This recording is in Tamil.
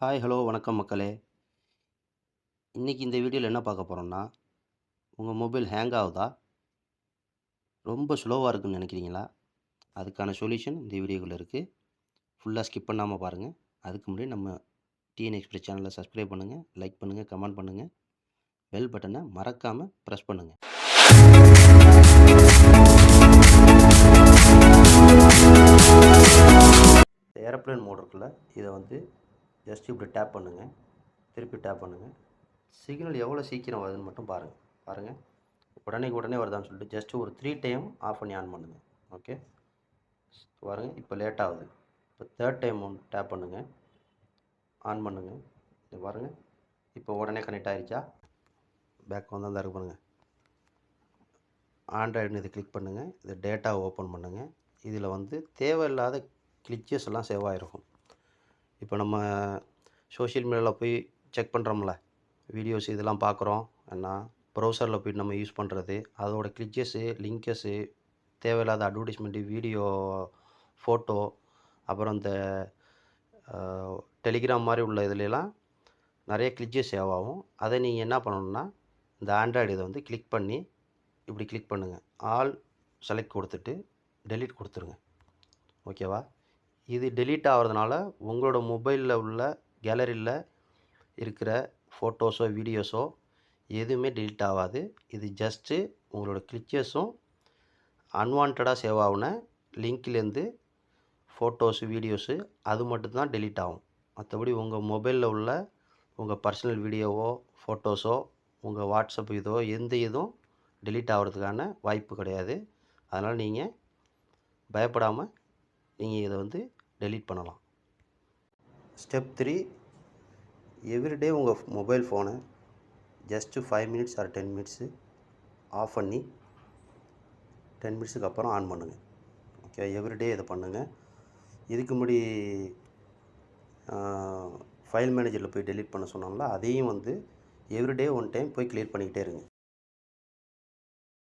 ஹாய் ஹலோ வணக்கம் மக்களே. இன்றைக்கி இந்த வீடியோவில் என்ன பார்க்க போகிறோம்னா, உங்கள் மொபைல் ஹேங் ஆகுதா, ரொம்ப ஸ்லோவாக இருக்குன்னு நினைக்கிறீங்களா? அதுக்கான சொல்யூஷன் இந்த வீடியோக்குள்ளே இருக்குது. ஃபுல்லாக ஸ்கிப் பண்ணாமல் பாருங்கள். அதுக்கு முன்னாடி நம்ம டிஎன் எக்ஸ்பிரஸ் சேனலை சப்ஸ்கிரைப் பண்ணுங்கள், லைக் பண்ணுங்கள், கமெண்ட் பண்ணுங்கள், பெல் பட்டனை மறக்காமல் ப்ரெஸ் பண்ணுங்கள். ஏரோப்ளேன் மோட் இருக்குல்ல, இதை வந்து ஜஸ்ட் இப்படி டேப் பண்ணுங்கள், திருப்பி டேப் பண்ணுங்கள். சிக்னல் எவ்வளோ சீக்கிரம் வருதுன்னு மட்டும் பாருங்கள். உடனே வருதான்னு சொல்லிட்டு ஜஸ்ட் ஒரு 3 டைம் ஆஃப் பண்ணி ஆன் பண்ணுங்கள். ஓகே, பாருங்கள் இப்போ லேட் ஆகுது. இப்போ 3rd டைம் டேப் பண்ணுங்கள், ஆன் பண்ணுங்கள். இது பாருங்கள் இப்போ உடனே கனெக்ட் ஆகிடுச்சா. பேக் வந்து அந்த இருக்கு பாருங்கள், ஆண்ட்ராய்டுன்னு இதை கிளிக் பண்ணுங்கள். இது டேட்டாவை ஓப்பன் பண்ணுங்கள். இதில் வந்து தேவையில்லாத கிளிச்சஸ் எல்லாம் சேவ் ஆகிருக்கும். இப்போ நம்ம சோஷியல் மீடியாவில் போய் செக் பண்ணுறோம்ல, வீடியோஸ் இதெல்லாம் பார்க்குறோம். என்ன ப்ரௌசரில் போய்ட்டு நம்ம யூஸ் பண்ணுறது, அதோட கிளிச்சஸ்ஸு, லிங்கஸ்ஸு, தேவையில்லாத அட்வர்டைஸ்மெண்ட்டு, வீடியோ, ஃபோட்டோ, அப்புறம் இந்த டெலிகிராம் மாதிரி உள்ள இதுலலாம் நிறைய கிளிச்சஸ் சேவ் ஆகும். அதை நீங்கள் என்ன பண்ணணுன்னா, இந்த ஆண்ட்ராய்டு இதை வந்து கிளிக் பண்ணி இப்படி கிளிக் பண்ணுங்கள். ஆல் செலக்ட் கொடுத்துட்டு டெலீட் கொடுத்துருங்க. ஓகேவா? இது டெலீட் ஆகிறதுனால உங்களோட மொபைலில் உள்ள கேலரியில் இருக்கிற ஃபோட்டோஸோ வீடியோஸோ எதுவுமே டெலீட் ஆகாது. இது ஜஸ்ட்டு உங்களோட கிளிச்சஸும் அன்வான்டாக சேவ் ஆகுன லிங்க்லேருந்து ஃபோட்டோஸு வீடியோஸு அது மட்டும்தான் டெலீட் ஆகும். மற்றபடி உங்கள் மொபைலில் உள்ள உங்கள் பர்சனல் வீடியோவோ ஃபோட்டோஸோ உங்கள் வாட்ஸ்அப் எந்த இதுவும் டெலீட் ஆகிறதுக்கான வாய்ப்பு கிடையாது. அதனால் நீங்கள் பயப்படாமல் நீங்கள் இதை வந்து டெலீட் பண்ணலாம். ஸ்டெப் 3, எவ்ரிடே உங்கள் மொபைல் ஃபோனை just 5 minutes or 10 minutes off பண்ணி 10 மினிட்ஸுக்கு அப்புறம் ஆன் பண்ணுங்கள். ஓகே, எவ்ரிடே இதை பண்ணுங்கள். இதுக்கு முன்னாடி ஃபைல் மேனேஜரில் போய் டெலீட் பண்ண சொன்னோம்ல, அதையும் வந்து எவ்ரிடே 1 டைம் போய் கிளியர் பண்ணிக்கிட்டே இருங்க.